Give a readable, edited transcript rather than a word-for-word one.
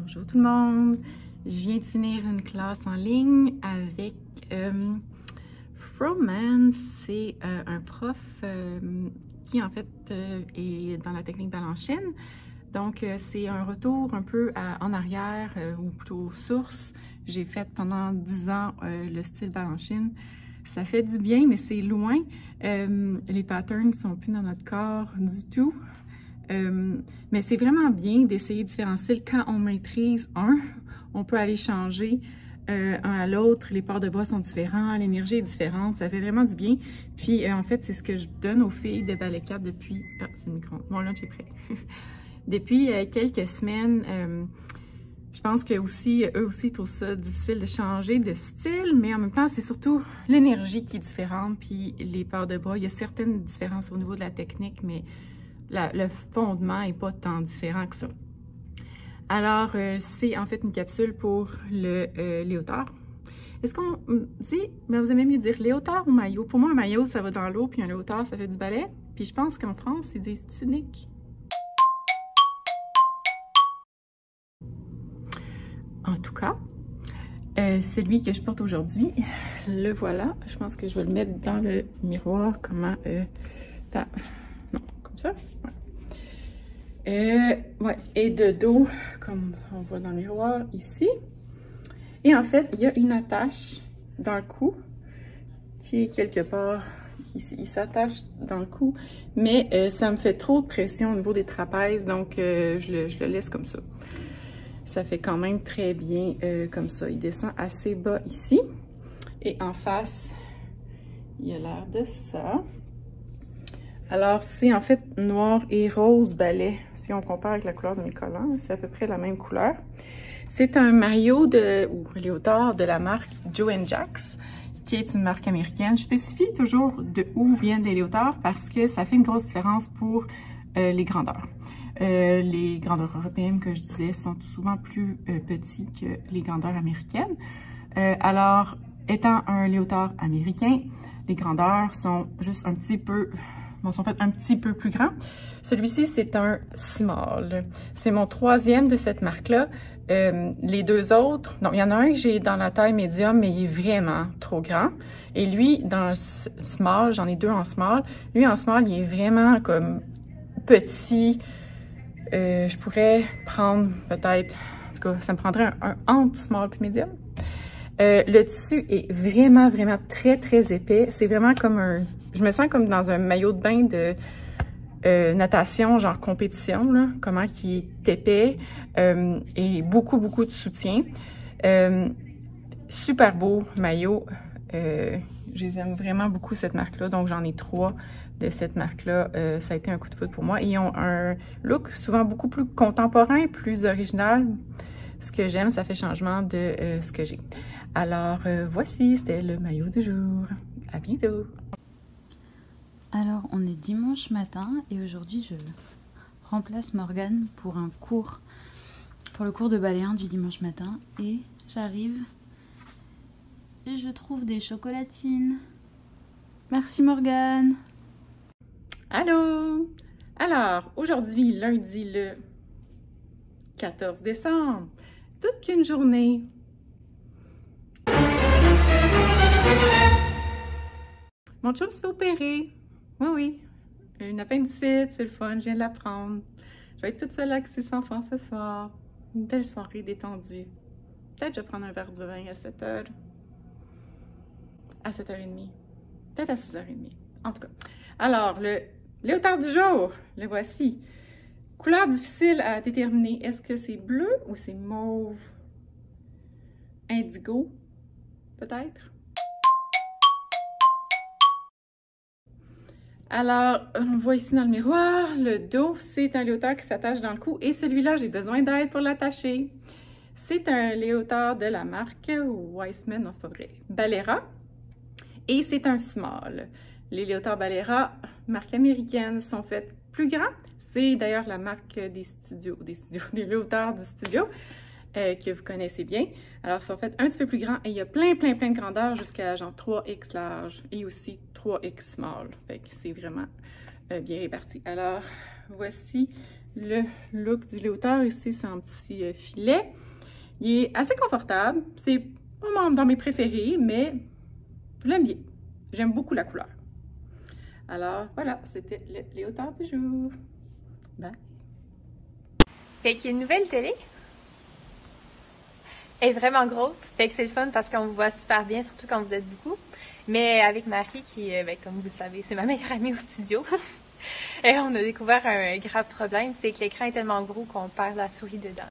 Bonjour tout le monde! Je viens de finir une classe en ligne avec Froman. C'est un prof qui en fait est dans la technique Balanchine. Donc c'est un retour un peu en arrière ou plutôt source. J'ai fait pendant 10 ans le style Balanchine. Ça fait du bien, mais c'est loin. Les patterns ne sont plus dans notre corps du tout. Mais c'est vraiment bien d'essayer différents styles. Quand on maîtrise un, on peut aller changer un à l'autre. Les ports de bras sont différents, l'énergie est différente. Ça fait vraiment du bien. Puis en fait, c'est ce que je donne aux filles de Ballet 4 depuis... Ah, c'est le micro. Mon lunch est prêt. Depuis quelques semaines. Je pense que aussi, eux aussi trouvent ça difficile de changer de style, mais en même temps, c'est surtout l'énergie qui est différente, puis les ports de bras. Il y a certaines différences au niveau de la technique, mais le fondement n'est pas tant différent que ça. Alors, c'est en fait une capsule pour le léotard. Est-ce qu'on dit, ben vous aimez mieux dire léotard ou maillot? Pour moi, un maillot, ça va dans l'eau, puis un léotard, ça fait du ballet. Puis je pense qu'en France, ils disent tunique. En tout cas, celui que je porte aujourd'hui, le voilà. Je pense que je vais le mettre dans le miroir. Comment... non, comme ça. Ouais. Ouais. Et de dos, comme on voit dans le miroir ici. Et en fait, il y a une attache dans le cou qui est quelque part ici. Il s'attache dans le cou, mais ça me fait trop de pression au niveau des trapèzes, donc je le laisse comme ça. Ça fait quand même très bien comme ça. Il descend assez bas ici. Et en face, il a l'air de ça. Alors, c'est en fait noir et rose ballet. Si on compare avec la couleur de mes collants, c'est à peu près la même couleur. C'est un maillot ou léotard de la marque Joe & Jacks, qui est une marque américaine. Je spécifie toujours de où viennent les léotards parce que ça fait une grosse différence pour les grandeurs. Les grandeurs européennes que je disais sont souvent plus petits que les grandeurs américaines. Alors, étant un léotard américain, les grandeurs sont juste un petit peu, sont faites un petit peu plus grands. Celui-ci, c'est un small. C'est mon troisième de cette marque-là. Les deux autres, non, il y en a un que j'ai dans la taille médium, mais il est vraiment trop grand. Et lui, dans le small, j'en ai deux en small. Lui, en small, il est vraiment comme petit. Je pourrais prendre peut-être, en tout cas, ça me prendrait un entre small puis medium. Le tissu est vraiment, vraiment très, très épais. C'est vraiment comme je me sens comme dans un maillot de bain de natation, genre compétition, là, comment qui est épais et beaucoup, beaucoup de soutien. Super beau maillot. Je les aime vraiment beaucoup, cette marque-là, donc j'en ai 3 de cette marque-là. Ça a été un coup de foudre pour moi. Ils ont un look souvent beaucoup plus contemporain, plus original. Ce que j'aime, ça fait changement de ce que j'ai. Alors, voici, c'était le maillot du jour. À bientôt! Alors, on est dimanche matin et aujourd'hui, je remplace Morgane pour le cours de ballet 1 du dimanche matin. Et j'arrive et je trouve des chocolatines. Merci Morgane! Allô! Alors, aujourd'hui, lundi le 14 décembre, toute qu'une journée. Mon chum se fait opérer. Oui, oui. Une appendicite, c'est le fun, je viens de l'apprendre. Je vais être toute seule avec 6 enfants ce soir. Une belle soirée détendue. Peut-être je vais prendre un verre de vin à 7h. À 7h30. Peut-être à 6h30. En tout cas. Alors, le léotard du jour, le voici. Couleur difficile à déterminer. Est-ce que c'est bleu ou c'est mauve? Indigo, peut-être? Alors, on voit ici dans le miroir, le dos, c'est un léotard qui s'attache dans le cou. Et celui-là, j'ai besoin d'aide pour l'attacher. C'est un léotard de la marque Weissman, non, c'est pas vrai, Ballera. Et c'est un small. Les léotards Ballera, marque américaine, sont faits plus grands. C'est d'ailleurs la marque des léotards du studio que vous connaissez bien. Alors, ils sont faits un petit peu plus grands et il y a plein de grandeurs jusqu'à genre 3X large et aussi 3X small. Fait que c'est vraiment bien réparti. Alors, voici le look du léotard ici, c'est un petit filet. Il est assez confortable. C'est pas dans mes préférés, mais je l'aime bien. J'aime beaucoup la couleur. Alors, voilà, c'était le léotard du jour. Bye! Fait qu'il y a une nouvelle télé. Elle est vraiment grosse. Fait que c'est le fun parce qu'on vous voit super bien, surtout quand vous êtes beaucoup. Mais avec Marie, qui, comme vous le savez, c'est ma meilleure amie au studio, et on a découvert un grave problème, c'est que l'écran est tellement gros qu'on perd la souris dedans.